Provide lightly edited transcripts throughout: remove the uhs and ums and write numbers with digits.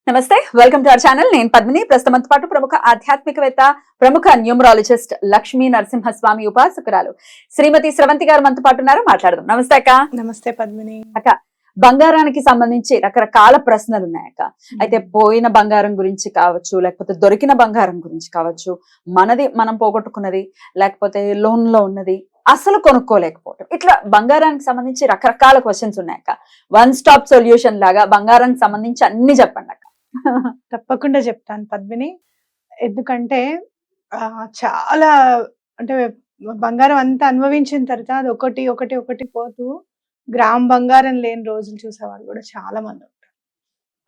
నమస్తే, welcome to our channel. నేను పద్మిని. ప్రస్తుతంతో పాటు ప్రముఖ ఆధ్యాత్మికవేత్త, ప్రముఖ న్యూమరాలజిస్ట్ లక్ష్మీ నరసింహస్వామి ఉపాసకురాలు శ్రీమతి స్రవంతి గారు మనతో పాటు ఉన్నారు. మాట్లాడదాం. నమస్తే అక్క. నమస్తే పద్మిని. అక్క, బంగారానికి సంబంధించి రకరకాల ప్రశ్నలు ఉన్నాయక్క. అయితే పోయిన బంగారం గురించి కావచ్చు, లేకపోతే దొరికిన బంగారం గురించి కావచ్చు, మనది మనం పోగొట్టుకున్నది, లేకపోతే లోన్ లో ఉన్నది, అసలు కొనుక్కోలేకపోవటం, ఇట్లా బంగారానికి సంబంధించి రకరకాల క్వశ్చన్స్ ఉన్నాయక్క. వన్ స్టాప్ సొల్యూషన్ లాగా బంగారానికి సంబంధించి అన్ని చెప్పండి అక్క. తప్పకుండా చెప్తాను పద్మిని. ఎందుకంటే చాలా అంటే బంగారం అంతా అనుభవించిన తర్వాత అది ఒకటి ఒకటి ఒకటి పోతూ గ్రామ్ బంగారం లేని రోజులు చూసేవాళ్ళు కూడా చాలా మంది ఉంటారు.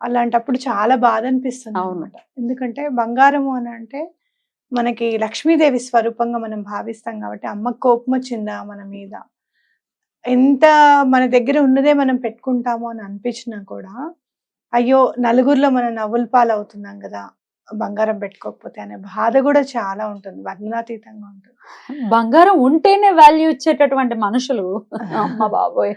అలాంటప్పుడు చాలా బాధ అనిపిస్తుంది అనమాట. ఎందుకంటే బంగారము అని అంటే మనకి లక్ష్మీదేవి స్వరూపంగా మనం భావిస్తాం కాబట్టి, అమ్మ కోపం వచ్చిందా మన మీద, ఎంత మన దగ్గర ఉన్నదే మనం పెట్టుకుంటామో అని అనిపించినా కూడా, అయ్యో నలుగురిలో మనం నవ్వుల పాలు అవుతున్నాం కదా బంగారం పెట్టుకోకపోతే అనే బాధ కూడా చాలా ఉంటుంది, వర్ణనాతీతంగా ఉంటుంది. బంగారం ఉంటేనే వాల్యూ ఇచ్చేటటువంటి మనుషులు, అమ్మ బాబోయ్,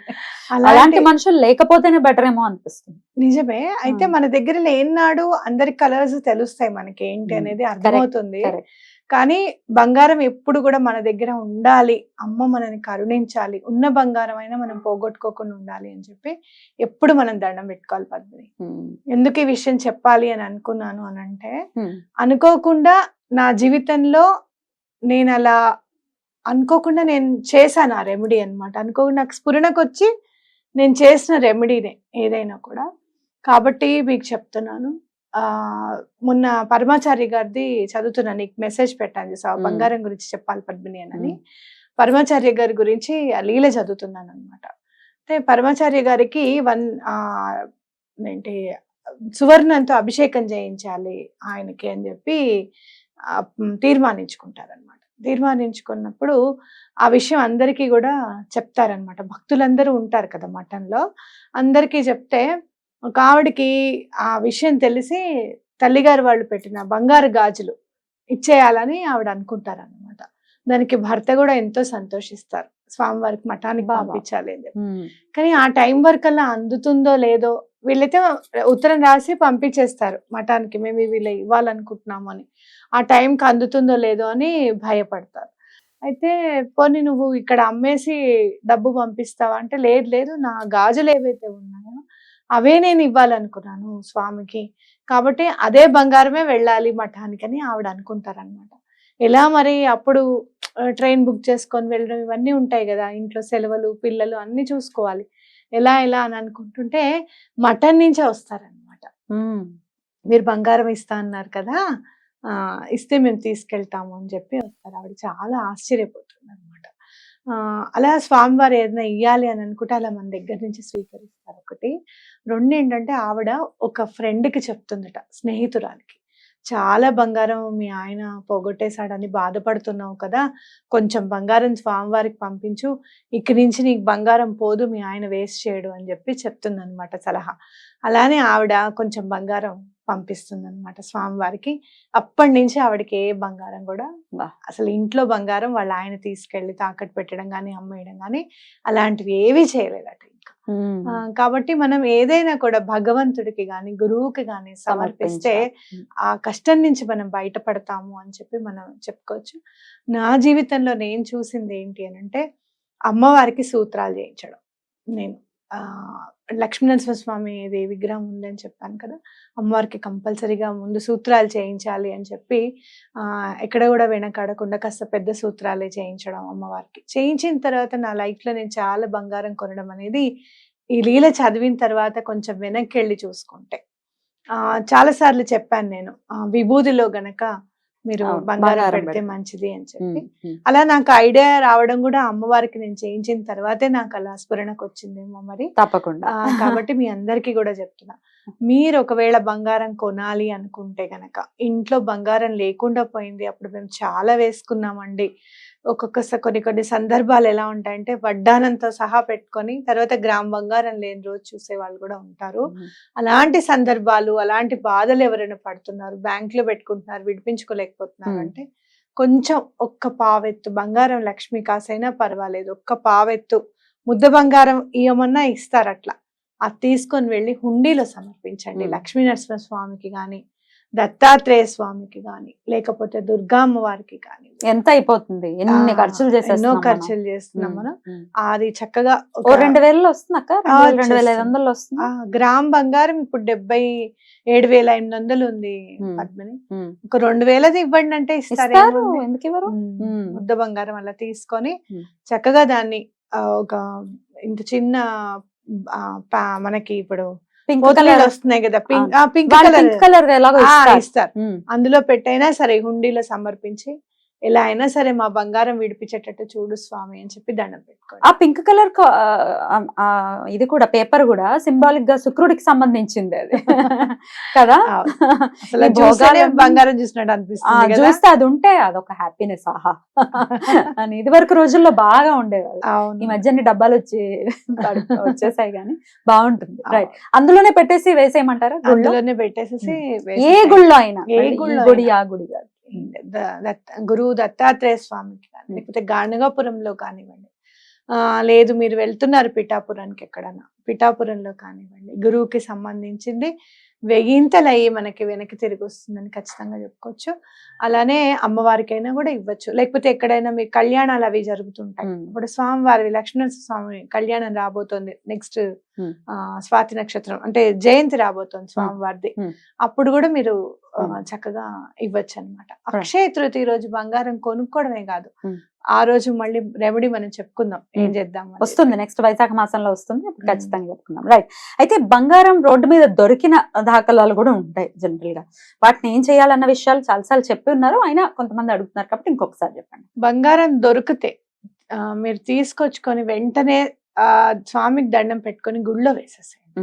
అలాంటి మనుషులు లేకపోతేనే బెటర్ ఏమో అనిపిస్తుంది. నిజమే. అయితే మన దగ్గర లేనాడు అందరి కలర్స్ తెలుస్తాయి, మనకి ఏంటి అనేది అర్థమవుతుంది. కానీ బంగారం ఎప్పుడు కూడా మన దగ్గర ఉండాలి, అమ్మ మనని కరుణించాలి, ఉన్న బంగారం అయినా మనం పోగొట్టుకోకుండా ఉండాలి అని చెప్పి ఎప్పుడు మనం దండం పెట్టుకోవాలి పద్మిని. ఎందుకు ఈ విషయం చెప్పాలి అని అనుకున్నాను అని అంటే, అనుకోకుండా నా జీవితంలో నేను అలా అనుకోకుండా నేను చేశాను ఆ రెమెడీ అనమాట. అనుకోకుండా నాకు స్ఫురణకు వచ్చి నేను చేసిన రెమెడీనే ఏదైనా కూడా. కాబట్టి మీకు చెప్తున్నాను. మొన్న పరమాచార్య గారిది చదువుతున్నా, నీకు మెసేజ్ పెట్టాను చూసావా, బంగారం గురించి చెప్పాలి పద్మిని అని. పరమాచార్య గారి గురించి ఆ లీల చదువుతున్నాను అనమాట. అయితే పరమాచార్య గారికి ఏంటి సువర్ణంతో అభిషేకం చేయించాలి ఆయనకి అని చెప్పి తీర్మానించుకుంటారనమాట. తీర్మానించుకున్నప్పుడు ఆ విషయం అందరికీ కూడా చెప్తారనమాట. భక్తులందరూ ఉంటారు కదా మఠంలో, అందరికీ చెప్తే ఒక ఆవిడకి ఆ విషయం తెలిసి తల్లిగారు వాళ్ళు పెట్టిన బంగారు గాజులు ఇచ్చేయాలని ఆవిడ అనుకుంటారన్నమాట. దానికి భర్త కూడా ఎంతో సంతోషిస్తారు, స్వామివారికి మఠానికి పంపించాలి అని చెప్పి. కానీ ఆ టైం వరకు అలా అందుతుందో లేదో, వీళ్ళైతే ఉత్తరం రాసి పంపించేస్తారు మఠానికి, మేము వీళ్ళ ఇవ్వాలనుకుంటున్నాము అని. ఆ టైంకి అందుతుందో లేదో అని భయపడతారు. అయితే పోనీ నువ్వు ఇక్కడ అమ్మేసి డబ్బు పంపిస్తావా అంటే, లేదు లేదు, నా గాజులు ఏవైతే ఉన్నాయో అవే నేను ఇవ్వాలనుకున్నాను స్వామికి, కాబట్టి అదే బంగారమే వెళ్ళాలి మఠానికి అని ఆవిడ అనుకుంటారనమాట. ఎలా మరి అప్పుడు ట్రైన్ బుక్ చేసుకొని వెళ్ళడం ఇవన్నీ ఉంటాయి కదా, ఇంట్లో సెలవులు పిల్లలు అన్ని చూసుకోవాలి, ఎలా అని అనుకుంటుంటే మఠం నుంచే వస్తారనమాట. మీరు బంగారం ఇస్తా అన్నారు కదా, ఇస్తే మేము తీసుకెళ్తాము అని చెప్పి వస్తారు. ఆవిడ చాలా ఆశ్చర్యపోతుంది అనమాట. అలా స్వామివారు ఏదైనా ఇయ్యాలి అని అనుకుంటే అలా మన దగ్గర నుంచి స్వీకరిస్తారు. ఒకటి. రెండు ఏంటంటే, ఆవిడ ఒక ఫ్రెండ్కి చెప్తుందట, స్నేహితురాలికి, చాలా బంగారం మీ ఆయన పోగొట్టేశాడని బాధపడుతున్నావు కదా, కొంచెం బంగారం స్వామివారికి పంపించు, ఇక్కడి నుంచి నీకు బంగారం పోదు, మీ ఆయన వేస్ట్ చేయడు అని చెప్పి చెప్తుందనమాట సలహా. అలానే ఆవిడ కొంచెం బంగారం పంపిస్తుంది అనమాట స్వామివారికి. అప్పటి నుంచి ఆవిడకి ఏ బంగారం కూడా, అసలు ఇంట్లో బంగారం వాళ్ళ ఆయన తీసుకెళ్లి తాకట్టు పెట్టడం కానీ అమ్మేయడం కానీ అలాంటివి ఏవి చేయలేదట ఇంకా. కాబట్టి మనం ఏదైనా కూడా భగవంతుడికి గాని గురువుకి గాని సమర్పిస్తే ఆ కష్టం నుంచి మనం బయటపడతాము అని చెప్పి మనం చెప్పుకోవచ్చు. నా జీవితంలో నేను చూసింది ఏంటి అని అంటే, అమ్మవారికి సూత్రాలు చేయించడం. నేను లక్ష్మీనరసింహస్వామి విగ్రహం ఉందని చెప్పాను కదా, అమ్మవారికి కంపల్సరీగా ముందు సూత్రాలు చేయించాలి అని చెప్పి ఎక్కడ కూడా వెనకాడకుండా కాస్త పెద్ద సూత్రాలే చేయించడం అమ్మవారికి. చేయించిన తర్వాత నా లైఫ్లో నేను చాలా బంగారం కొనడం అనేది ఈ లీల చదివిన తర్వాత కొంచెం వెనక్కి వెళ్ళి చూసుకుంటే చాలా సార్లు చెప్పాను నేను, విభూదిలో గనక మీరు బంగారం పెడితే మంచిది అని చెప్పి. అలా నాకు ఐడియా రావడం కూడా అమ్మవారికి నేను చేయించిన తర్వాతే నాకు అలా స్ఫురణకు వచ్చిందేమో మరి, తప్పకుండా. కాబట్టి మీ అందరికీ కూడా చెప్తున్నా, మీరు ఒకవేళ బంగారం కొనాలి అనుకుంటే గనక, ఇంట్లో బంగారం లేకుండా పోయింది, అప్పుడు మేము చాలా వేసుకున్నామండి, కొన్ని సందర్భాలు ఎలా ఉంటాయంటే వడ్డానంతో సహా పెట్టుకొని తర్వాత గ్రామ్ బంగారం లేని రోజు చూసే వాళ్ళు కూడా ఉంటారు. అలాంటి సందర్భాలు, అలాంటి బాధలు ఎవరైనా పడుతున్నారు, బ్యాంక్ లో పెట్టుకుంటున్నారు, విడిపించుకోలేకపోతున్నారు అంటే, కొంచెం ఒక్క పావెత్తు బంగారం, లక్ష్మీ కాసైనా పర్వాలేదు, ఒక్క పావెత్తు ముద్ద బంగారం ఇవ్వమన్నా ఇస్తారు అట్లా. అది తీసుకొని వెళ్ళి హుండీలో సమర్పించండి. మ్మ్. లక్ష్మీ నరసింహ స్వామికి కానీ, దత్తాత్రేయ స్వామికి కానీ, లేకపోతే దుర్గా అమ్మవారికి కానీ. ఎంత అయిపోతుంది, ఎన్ని ఖర్చులు ఎన్నో చేసేస్తున్నాం మనం. ఖర్చులు చేస్తున్నాం మ్మ్. మనం. మ్మ్. అది చక్కగా ఓ 2000 వస్తుంది అక్క, 2500 ఆ, వస్తుంది. గ్రామ్ బంగారం ఇప్పుడు 77,800 ఉంది మ్మ్. పద్మిని. మ్మ్. ఒక 2000 ఇవ్వండి అంటే ఇస్తారు, ఇస్తారు. ఎందుకు ఇవ్వరు? మ్మ్. ముద్ద బంగారం అలా తీసుకొని మ్మ్. చక్కగా దాన్ని ఒక ఇంత చిన్న మనకి ఇప్పుడు పింక్ పోతలీలు కలర్ వస్తున్నాయి కదా, పింక్ పింక్ కలర్ కలర్ ఎలాగో ఇస్తారు. ఇస్తారు. మ్మ్. అందులో పెట్టైనా సరే హుండీలో సమర్పించి, ఎలా అయినా సరే మా బంగారం విడిపించేటట్టు చూడు స్వామి అని చెప్పి దండం పెట్టుకోండి. ఆ పింక్ కలర్ ఇది కూడా పేపర్ కూడా సింబాలిక్ గా శుక్రుడికి సంబంధించింది అది కదా. అసలు ఈ చూస్తేనే భోగాలన్నీ- బంగారం చూసినట్టు అనిపిస్తుంది కదా. చూస్తే అది ఉంటే అదొక హ్యాపీనెస్, ఆహా అని ఇది వరకు రోజుల్లో బాగా ఉండేది. ఈ అవును. మధ్య అన్ని డబ్బాలు వచ్చేసాయి కానీ బాగుంటుంది. అవును. రైట్, అందులోనే పెట్టేసి వేసేయమంటారా గుళ్ళో? అందులోనే పెట్టేసేసి ఏ వేసేసేయండి. గుళ్ళో అయినా, ఏ మళ్ళీ ఈ గుళ్ళో గుడి ఆ గుడి కాదు. గురువు దత్తాత్రేయ స్వామికి కానీ, లేకపోతే గాణగాపురంలో కానివ్వండి, లేదు మీరు వెళ్తున్నారు పిఠాపురానికి, ఎక్కడన్నా పిఠాపురంలో కానివ్వండి, గురువుకి సంబంధించింది వెయ్యింతలయ్యి మనకి వెనక్కి తిరిగి వస్తుందని ఖచ్చితంగా చెప్పుకోవచ్చు. అలానే అమ్మవారికైనా కూడా ఇవ్వచ్చు. లేకపోతే ఎక్కడైనా మీ కళ్యాణాలు అవి జరుగుతుంటాయి. ఇప్పుడు స్వామివారి లక్ష్మీనరసింహ స్వామి కళ్యాణం రాబోతోంది నెక్స్ట్ స్వాతి నక్షత్రం, అంటే జయంతి రాబోతోంది స్వామివారిది. అప్పుడు కూడా మీరు చక్కగా ఇవ్వచ్చు అనమాట. అక్షయ తృతీయ రోజు బంగారం కొనుక్కోవడమే కాదు, ఆ రోజు మళ్ళీ రెమెడీ మనం చెప్పుకుందాం ఏం చేద్దాం. వస్తుంది నెక్స్ట్ వైశాఖ మాసంలో వస్తుంది, అప్పుడు ఖచ్చితంగా చెప్పుకుందాం. రైట్, అయితే బంగారం రోడ్డు మీద దొరికిన దాఖలాలు కూడా ఉంటాయి జనరల్ గా. వాటిని ఏం చేయాలన్న విషయాలు చాలాసార్లు చెప్పి ఉన్నారు, అయినా కొంతమంది అడుగుతున్నారు కాబట్టి ఇంకొకసారి చెప్పండి. బంగారం దొరికితే మీరు తీసుకొచ్చుకొని వెంటనే స్వామికి దండం పెట్టుకొని గుళ్ళో వేసేసేయండి.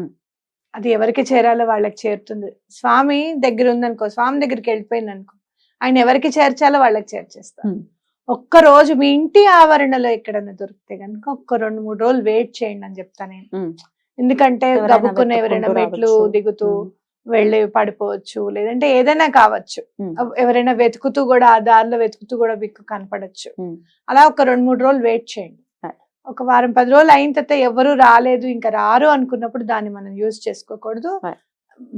అది ఎవరికి చేరాలో వాళ్ళకి చేరుతుంది. స్వామి దగ్గర ఉందనుకో, స్వామి దగ్గరికి వెళ్ళిపోయింది అనుకో, ఆయన ఎవరికి చేర్చాలో వాళ్ళకి చేర్చేస్తారు. ఒక్క రోజు మీ ఇంటి ఆవరణలో ఎక్కడన్నా దొరికితే కనుక ఒక్క 2-3 రోజులు వెయిట్ చేయండి అని చెప్తాను నేను. ఎందుకంటే గబుక్కున్న ఎవరైనా మెట్లు దిగుతూ వెళ్ళి పడిపోవచ్చు, లేదంటే ఏదైనా కావచ్చు. ఎవరైనా వెతుకుతూ కూడా ఆ దారిలో వెతుకుతూ కూడా మీకు కనపడచ్చు. అలా ఒక 2-3 రోజులు వెయిట్ చేయండి. ఒక 1-10 రోజులు అయిన తర్వాత ఎవరు రాలేదు, ఇంకా రారు అనుకున్నప్పుడు దాన్ని మనం యూజ్ చేసుకోకూడదు.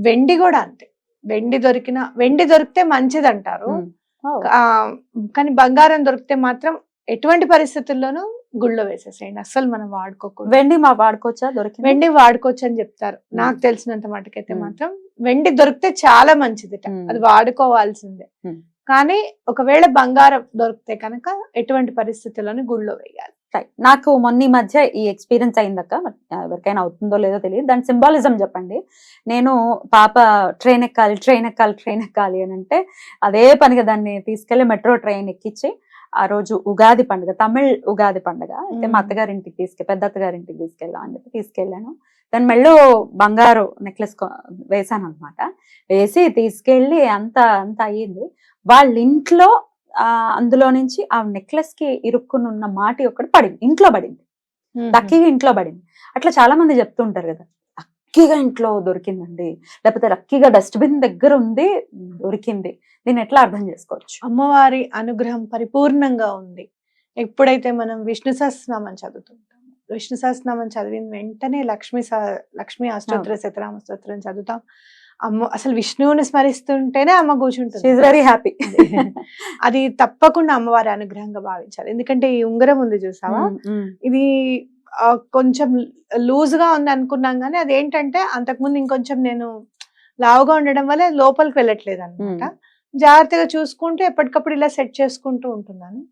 వెండి కూడా అంతే, వెండి దొరికితే మంచిది అంటారు, కానీ బంగారం దొరికితే మాత్రం ఎటువంటి పరిస్థితుల్లోనూ గుళ్ళో వేసేసేయండి, అస్సలు మనం వాడుకోకూడదు. వెండి వాడుకోవచ్చా? దొరికింది వెండి వాడుకోవచ్చు అని చెప్తారు. నాకు తెలిసినంత మటుకైతే మాత్రం వెండి దొరికితే చాలా మంచిదిట, అది వాడుకోవాల్సిందే. కానీ ఒకవేళ బంగారం దొరికితే కనుక ఎటువంటి పరిస్థితుల్లోనూ గుళ్ళో వేయాలి. నాకు మొన్న మధ్య ఈ ఎక్స్పీరియన్స్ అయిందక్క, ఎవరికైనా అవుతుందో లేదో తెలియదు, దాని సింబాలిజం చెప్పండి. నేను పాప ట్రైన్ ఎక్కాలి అని అంటే అదే పనిగా దాన్ని తీసుకెళ్లి మెట్రో ట్రైన్ ఎక్కించి ఆ రోజు ఉగాది పండుగ, తమిళ్ ఉగాది పండుగ అయితే మా అత్తగారింటికి పెద్ద అత్తగారింటికి తీసుకెళ్ళాం అని చెప్పి తీసుకెళ్ళాను. దాని మెళ్ళో బంగారు నెక్లెస్ వేసాను అనమాట. వేసి తీసుకెళ్ళి అంత అయ్యింది. వాళ్ళ ఇంట్లో అందులో నుంచి ఆ నెక్లెస్ కి ఇరుక్కుని ఉన్న మాటి ఒకటి పడింది, ఇంట్లో పడింది, లక్కీగా ఇంట్లో పడింది. అట్లా చాలా మంది చెప్తుంటారు కదా, లక్కీగా ఇంట్లో దొరికిందండి, లేకపోతే లక్కీగా డస్ట్బిన్ దగ్గర ఉంది దొరికింది. దీన్ని ఎట్లా అర్థం చేసుకోవచ్చు? అమ్మవారి అనుగ్రహం పరిపూర్ణంగా ఉంది. ఎప్పుడైతే మనం విష్ణు సహస్రనామం చదువుతుంటాం, విష్ణు సహస్రనామం చదివిన వెంటనే లక్ష్మీ అష్టోత్తర శతనామ స్తోత్రం చదువుతాం. అమ్మ అసలు విష్ణువుని స్మరిస్తుంటేనే అమ్మ కూర్చుంటుంది, వెరీ హ్యాపీ. అది తప్పకుండా అమ్మవారి అనుగ్రహంగా భావించాలి. ఎందుకంటే ఈ ఉంగరం ఉంది చూసావా, ఇది కొంచెం లూజ్ గా ఉంది అనుకున్నాం, కానీ అదేంటంటే అంతకుముందు ఇంకొంచెం నేను లావుగా ఉండడం వల్ల లోపలికి వెళ్ళట్లేదు అనమాట. జాగ్రత్తగా చూసుకుంటూ ఎప్పటికప్పుడు ఇలా సెట్ చేసుకుంటూ ఉంటున్నాను.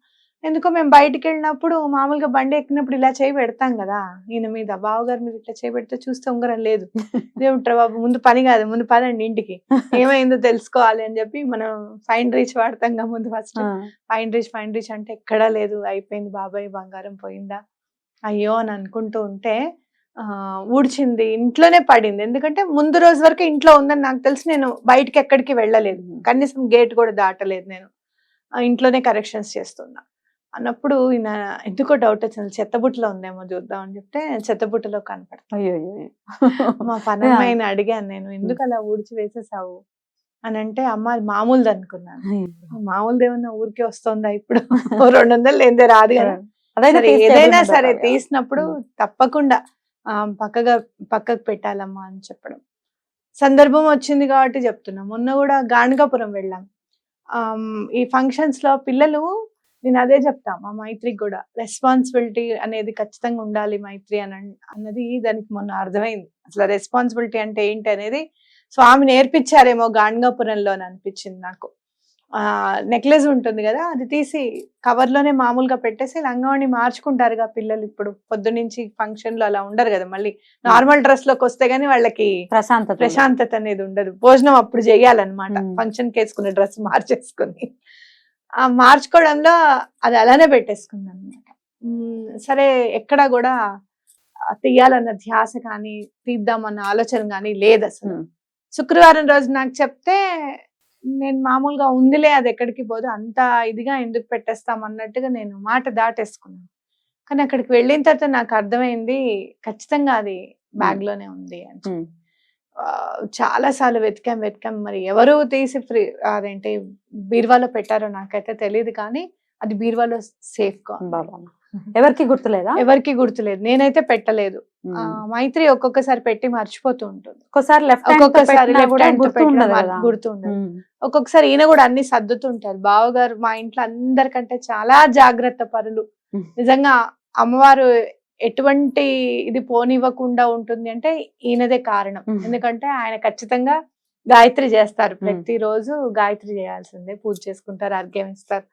ఎందుకో మేము బయటికి వెళ్ళినప్పుడు మామూలుగా బండి ఎక్కినప్పుడు ఇలా చేయి పెడతాం కదా, ఈయన మీద బావగారి మీద ఇట్లా చేయి పెడితే చూస్తే ఉంగరం లేదు. ఏమిట్రా బాబు, ముందు పని కాదు, ముందు పదండి ఇంటికి, ఏమైందో తెలుసుకోవాలి అని చెప్పి మనం ఫైన్ రీచ్ వాడతాం కదా ముందు. ఫస్ట్ ఫైన్ రీచ్ అంటే ఎక్కడా లేదు, అయిపోయింది బాబాయ్, బంగారం పోయిందా అయ్యో అని అనుకుంటూ ఉంటే ఊడ్చింది, ఇంట్లోనే పడింది. ఎందుకంటే ముందు రోజు వరకు ఇంట్లో ఉందని నాకు తెలిసి నేను బయటికి ఎక్కడికి వెళ్ళలేదు, కనీసం గేట్ కూడా దాటలేదు, నేను ఇంట్లోనే కరెక్షన్స్ చేస్తున్నా అన్నప్పుడు ఈయన ఎందుకో డౌట్ వచ్చింది, చెత్తబుట్టలో ఉందేమో చూద్దాం అని చెప్తే చెత్తబుట్టలో కనపడతాయి. మా పనమ్మాయిని అడిగాను నేను, ఎందుకు అలా ఊడ్చి వేసేసావు అని అంటే, అమ్మ అది మామూలుది అనుకున్నాను. మామూలుది ఏమన్నా ఊరికే వస్తుందా, ఇప్పుడు 200 లేదే రాదు కదా, ఏదైనా సరే తీసినప్పుడు తప్పకుండా పక్కగా పక్కకు పెట్టాలమ్మా అని చెప్పడం. సందర్భం వచ్చింది కాబట్టి చెప్తున్నా. మొన్న కూడా గాణగాపురం వెళ్ళాం. ఈ ఫంక్షన్స్ లో పిల్లలు, నేను అదే చెప్తా మా మైత్రికి కూడా, రెస్పాన్సిబిలిటీ అనేది ఖచ్చితంగా ఉండాలి మైత్రి అన్నది దానికి మొన్న అర్థమైంది. అసలు రెస్పాన్సిబిలిటీ అంటే ఏంటి అనేది స్వామి నేర్పించారేమో గాణగాపురంలో అని అనిపించింది నాకు. నెక్లెస్ ఉంటుంది కదా, అది తీసి కవర్ లోనే మామూలుగా పెట్టేసి లంగావణి మార్చుకుంటారుగా పిల్లలు. ఇప్పుడు పొద్దునుంచి ఫంక్షన్ లో అలా ఉండరు కదా, మళ్ళీ నార్మల్ డ్రెస్ లోకి వస్తే గానీ వాళ్ళకి ప్రశాంతత అనేది ఉండదు. భోజనం అప్పుడు చెయ్యాలన్నమాట, ఫంక్షన్ కి వేసుకునే డ్రెస్ మార్చేసుకుని. ఆ మార్చుకోవడంలో అది అలానే పెట్టేసుకుంది అనమాట. సరే, ఎక్కడా కూడా తీయాలన్న ధ్యాస కానీ తీద్దామన్న ఆలోచన కానీ లేదు అసలు. శుక్రవారం రోజు నాకు చెప్తే నేను మామూలుగా ఉందిలే, అది ఎక్కడికి పోదు, అంత ఇదిగా ఎందుకు పెట్టేస్తాం అన్నట్టుగా నేను మాట దాటేసుకున్నాను. కానీ అక్కడికి వెళ్ళిన తర్వాత నాకు అర్థమైంది ఖచ్చితంగా అది బ్యాగ్ లోనే ఉంది అని. చాలా సార్లు వెతికాం, మరి ఎవరు తీసి అదేంటి బీరువాలో పెట్టారో నాకైతే తెలియదు, కానీ అది బీరువాలో సేఫ్ గా. ఎవరికి గుర్తులేదా? ఎవరికి గుర్తులేదు, నేనైతే పెట్టలేదు. మైత్రి ఒక్కొక్కసారి పెట్టి మర్చిపోతూ ఉంటుంది. ఒక్కొక్కసారి గుర్తుండదు. ఒక్కొక్కసారి ఈయన కూడా అన్ని సర్దుతుంటారు. బావగారు మా ఇంట్లో అందరికంటే చాలా జాగ్రత్త పరులు. నిజంగా అమ్మవారు ఎటువంటి ఇది పోనివ్వకుండా ఉంటుంది అంటే ఈయనదే కారణం. ఎందుకంటే ఆయన ఖచ్చితంగా గాయత్రి చేస్తారు, ప్రతిరోజు గాయత్రి చేయాల్సిందే, పూజ చేసుకుంటారు, అర్ఘ్యం ఇస్తారు.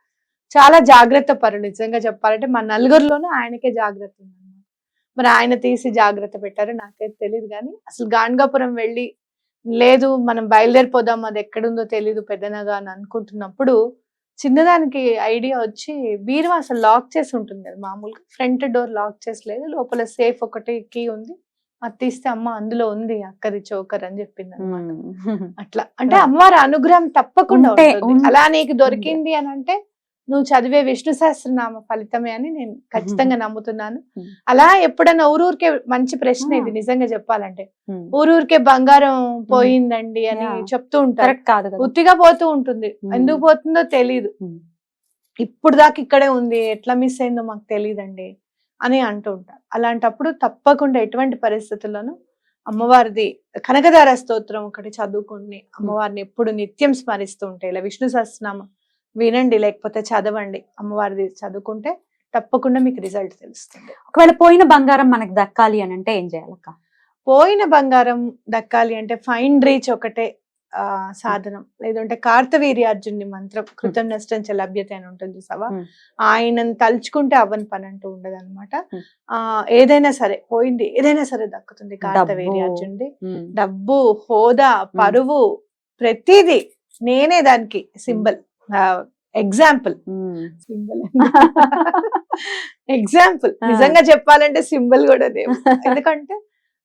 చాలా జాగ్రత్త పరులు. నిజంగా చెప్పాలంటే మా నలుగురిలోనూ ఆయనకే జాగ్రత్త ఉందన్నమాట. మరి ఆయన తీసి జాగ్రత్త పెట్టారు నాకైతే తెలియదు. కానీ అసలు గాణగాపురం వెళ్ళి లేదు మనం బయలుదేరిపోదాం, అది ఎక్కడుందో తెలీదు పెద్దనగా అని అనుకుంటున్నప్పుడు చిన్నదానికి ఐడియా వచ్చి, బీరువా అసలు లాక్ చేసి ఉంటుంది కదా మామూలుగా, ఫ్రంట్ డోర్ లాక్ చేసి లేదు, లోపల సేఫ్ ఒకటి కీ ఉంది, అది తీస్తే అమ్మ అందులో ఉంది అక్కది చోకర్ అని చెప్పింది అనమాట. అట్లా అంటే అమ్మవారి అనుగ్రహం తప్పకుండా ఉంటుంది. అలా నీకు దొరికింది అని అంటే నువ్వు చదివే విష్ణు సహస్రనామ ఫలితమే అని నేను ఖచ్చితంగా నమ్ముతున్నాను. అలా ఎప్పుడన్నా ఊరూరికే, మంచి ప్రశ్న ఇది నిజంగా చెప్పాలంటే, ఊరూరికే బంగారం పోయిందండి అని చెప్తూ ఉంటారు. ఉత్తిగా పోతూ ఉంటుంది, ఎందుకు పోతుందో తెలీదు, ఇప్పుడు దాకా ఇక్కడే ఉంది, ఎట్లా మిస్ అయిందో మాకు తెలియదండి అని అంటూ ఉంటారు. అలాంటప్పుడు తప్పకుండా ఎటువంటి పరిస్థితుల్లోనూ అమ్మవారిది కనకదార స్తోత్రం ఒకటి చదువుకుని అమ్మవారిని ఎప్పుడు నిత్యం స్మరిస్తూ ఉంటే, ఇలా విష్ణు సహస్రనామం వినండి, లేకపోతే చదవండి, అమ్మవారిది చదువుకుంటే తప్పకుండా మీకు రిజల్ట్ తెలుస్తుంది. ఒకవేళ పోయిన బంగారం మనకు దక్కాలి అని అంటే ఏం చేయాలక్క? పోయిన బంగారం దక్కాలి అంటే ఫైండ్ రీచ్ ఒకటే సాధనం. లేదంటే కార్తవీర్యార్జునుడి మంత్రం, కృతజ్ఞ లభ్యత అని ఉంటుంది చూసావా, ఆయనను తలుచుకుంటే అవ్వని పని అంటూ ఉండదు అనమాట. ఏదైనా సరే పోయింది, ఏదైనా సరే దక్కుతుంది కార్తవీర్యార్జునుడి. డబ్బు, హోదా, పరువు, ప్రతిదీ నేనే దానికి సింబల్, ఎగ్జాంపుల్. ఎగ్జాంపుల్ నిజంగా చెప్పాలంటే సింబల్ కూడా దేవు. ఎందుకంటే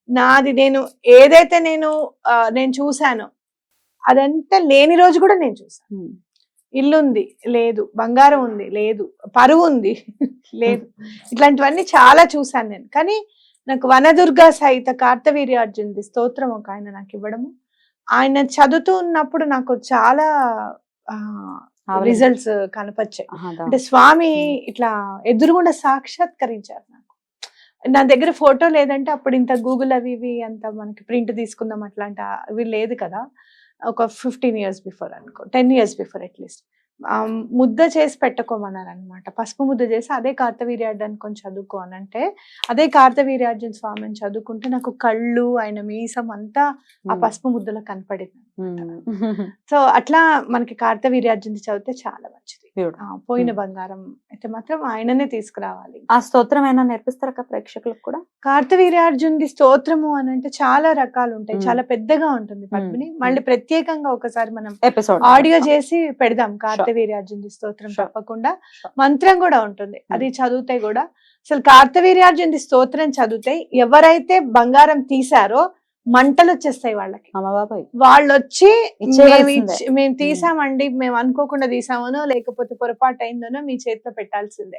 నాది, నేను ఏదైతే నేను చూసానో అదంతా లేని రోజు కూడా నేను చూసాను. ఇల్లుంది లేదు, బంగారం ఉంది లేదు, పరువు ఉంది లేదు, ఇట్లాంటివన్నీ చాలా చూసాను నేను. కానీ నాకు వనదుర్గా సహిత కార్తవీర్యార్జునుడి స్తోత్రం ఒక ఆయన నాకు ఇవ్వడము, ఆయన చదువుతూ ఉన్నప్పుడు నాకు చాలా రిజల్ట్స్ కనపచ్చాయి. అంటే స్వామి ఇట్లా ఎదురుగుండా సాక్షాత్కరించారు నాకు. నా దగ్గర ఫోటో లేదంటే అప్పుడు ఇంత గూగుల్ అవి ఇవి అంత మనకి ప్రింట్ తీసుకుందాం అట్లాంటి అవి లేదు కదా. ఒక 15 years బిఫోర్ అనుకో, 10 years బిఫోర్ అట్లీస్ట్ ముద్ద చేసి పెట్టుకోమన్నారు అనమాట. పసుపు ముద్ద చేసి అదే కార్తవీర్యార్జున్ కొంచెం చదువుకో అని అంటే, అదే కార్తవీర్యార్జున స్వామిని చదువుకుంటే నాకు కళ్ళు, ఆయన మీసం అంతా ఆ పసుపు ముద్దలో కనపడింది. సో అట్లా మనకి కార్తవీర్యార్జున్ చదివితే చాలా మంచిది. పోయిన బంగారం అయితే మాత్రం ఆయననే తీసుకురావాలి. ఆ స్తోత్రం అయినా నేర్పిస్తారా ప్రేక్షకులకు కూడా? కార్తవీర్యార్జునుడి స్తోత్రము అని అంటే చాలా రకాలు ఉంటాయి, చాలా పెద్దగా ఉంటుంది పద్మిని. మళ్ళీ ప్రత్యేకంగా ఒకసారి మనం ఎపిసోడ్ ఆడియో చేసి పెడదాం కార్తవీర్యార్జునుడి స్తోత్రం. తప్పకుండా మంత్రం కూడా ఉంటుంది, అది చదివితే కూడా అసలు కార్తవీర్యార్జునుడి స్తోత్రం చదివితే ఎవరైతే బంగారం తీసారో మంటలు వచ్చేస్తాయి వాళ్ళకి. వాళ్ళు వచ్చి మేము తీసామండి, మేము అనుకోకుండా తీసామనో లేకపోతే పొరపాటు అయిందనో మీ చేతిలో పెట్టాల్సిందే,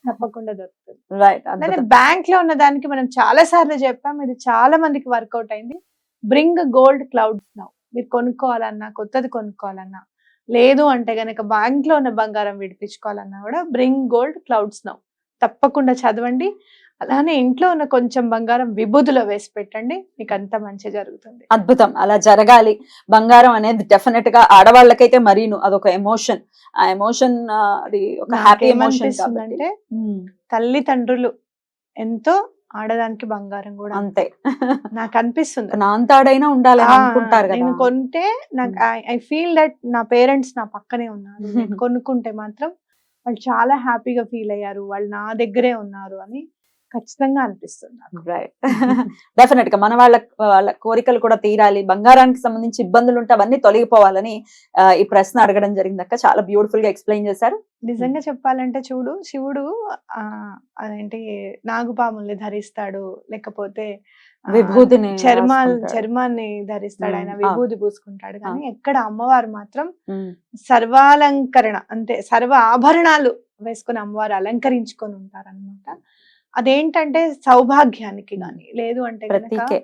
తప్పకుండా దొరుకుతుంది. బ్యాంక్ లో ఉన్న దానికి మనం చాలా సార్లు చెప్పాం, ఇది చాలా మందికి వర్కౌట్ అయింది. Bring gold clouds now. మీరు కొనుక్కోవాలన్నా, కొత్తది కొనుక్కోవాలన్నా, లేదు అంటే గనక బ్యాంక్ లో ఉన్న బంగారం విడిపించుకోవాలన్నా కూడా బ్రింగ్ గోల్డ్ క్లౌడ్స్ నౌ తప్పకుండా చదవండి. అలానే ఇంట్లో ఉన్న కొంచెం బంగారం విభూతిలో వేసి పెట్టండి, మీకు అంత మంచి జరుగుతుంది. అద్భుతం, అలా జరగాలి. బంగారం అనేది డెఫినెట్ గా ఆడవాళ్ళకైతే మరీను అదొక ఎమోషన్. ఆ ఎమోషన్ అది ఒక హ్యాపీ ఎమోషన్ కాబట్టి నాకేమనిపిస్తుందంటే తల్లిదండ్రులు ఎంతో, ఆడదానికి బంగారం కూడా అంతే. నాకు అనిపిస్తుంది. నాంతాడైనా ఉండాలని అనుకుంటారు కదా. నేను కొంటే నాకు ఐ ఫీల్ దట్ నా పేరెంట్స్ నా పక్కనే ఉన్నారు. నేను కొనుక్కుంటే మాత్రం వాళ్ళు చాలా హ్యాపీగా ఫీల్ అయ్యారు, వాళ్ళు నా దగ్గరే ఉన్నారు అని ఖచ్చితంగా అనిపిస్తుంది నాకు. రైట్. డెఫినెట్ గా మన వాళ్ళ కోరికలు కూడా తీరాలి, బంగారానికి సంబంధించి ఇబ్బందులు ఉంటే అవన్నీ తొలగిపోవాలని ఈ ప్రశ్న అడగడం జరిగింది అక్క. చాలా బ్యూటిఫుల్ గా ఎక్స్ప్లెయిన్ చేశారు. నిజంగా చెప్పాలంటే చూడు, శివుడు అదేంటి నాగుపాముల్ని ధరిస్తాడు, లేకపోతే విభూతిని చర్మాన్ని ధరిస్తాడు, ఆయన విభూతి పూసుకుంటాడు. కానీ ఎక్కడ అమ్మవారు మాత్రం సర్వాలంకరణ, అంటే సర్వ ఆభరణాలు వేసుకుని అమ్మవారు అలంకరించుకొని ఉంటారు అనమాట. అదేంటంటే సౌభాగ్యానికి గాని, లేదు అంటే గనక